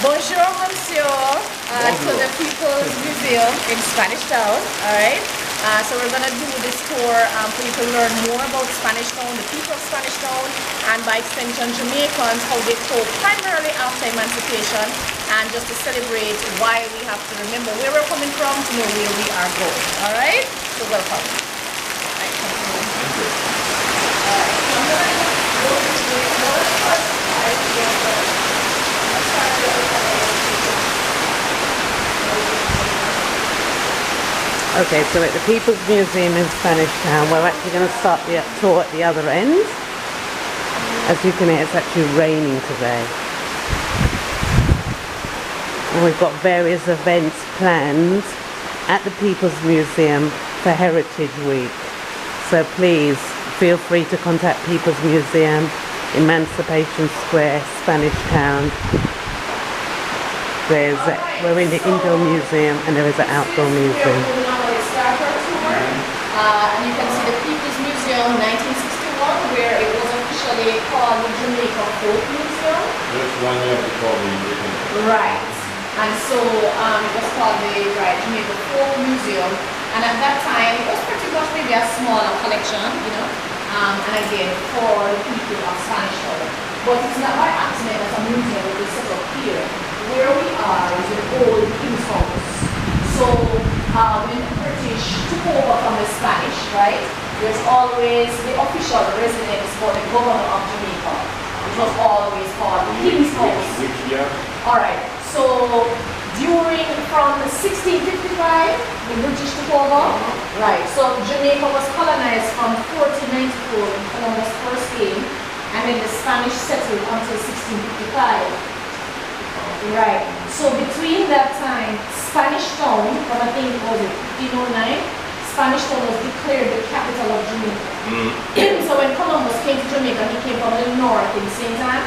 Bonjour, monsieur, to the People's Museum in Spanish Town. Alright, so we're going to do this tour for you to learn more about Spanish Town, the people of Spanish Town, and by extension Jamaicans, how they cope primarily after emancipation, and just to celebrate why we have to remember where we're coming from to know where we are going. Alright, so welcome. Alright, come on. Alright, so I'm going to go this way. Okay, so at the People's Museum in Spanish Town, we're actually going to start the tour at the other end. As you can hear, it's actually raining today. And we've got various events planned at the People's Museum for Heritage Week. So please feel free to contact People's Museum, Emancipation Square, Spanish Town. We're in the indoor museum and there is an outdoor museum. And you can see the People's Museum 1961, where it was officially called the Jamaica Folk Museum. Just 1 year before we did. Right. And so it was called the Jamaica Folk Museum. And at that time, it was pretty much maybe a smaller collection, you know, and again, for the people of Spanish Town. But it's not by accident that a museum will be set up here. Where we are is the old King's House. So when the British took over from the Spanish, right, there's always the official residence for the governor of Jamaica, which was always called the King's House. Which year? Alright, so from 1655, the British took over. Right, so Jamaica was colonized from 1494 when Columbus first came, and then the Spanish settled until 1655. Right. So between that time, Spanish Town, from I think it was 1509, Spanish Town was declared the capital of Jamaica. So when Columbus came to Jamaica, he came from the north in St. Anne,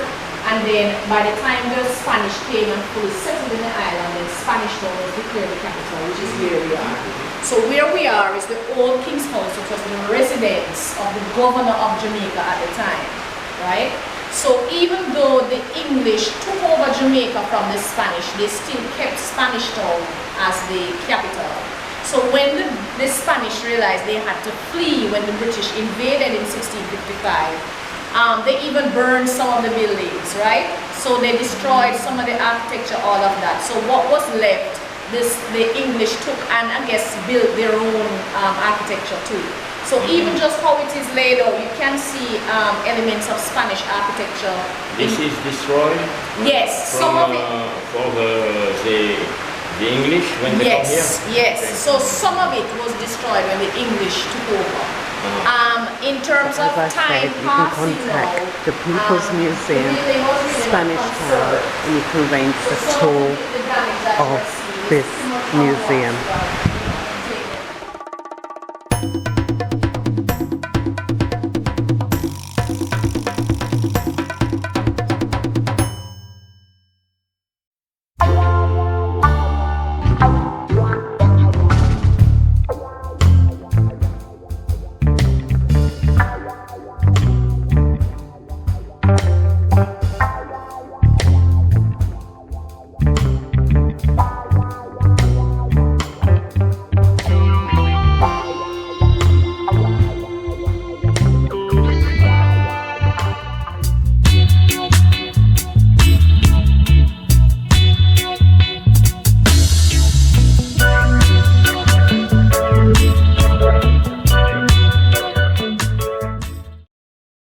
and then by the time the Spanish came and fully settled in the island, then Spanish Town was declared the capital, which is where we are. So where we are is the old King's House, which was the residence of the governor of Jamaica at the time, right? So even though the English took over Jamaica from the Spanish, they still kept Spanish Town as the capital. So when the Spanish realized they had to flee when the British invaded in 1655, they even burned some of the buildings, right? So they destroyed some of the architecture, all of that. So what was left, the English took and I guess built their own architecture too. So even just how it is laid out, you can see elements of Spanish architecture. This is destroyed? Yes, from, some of it. For the English when they come here? Yes, okay. so some of it was destroyed when the English took over. In terms of time you can passing contact now, the People's Museum, Spanish Town, and you can arrange the tour of this museum.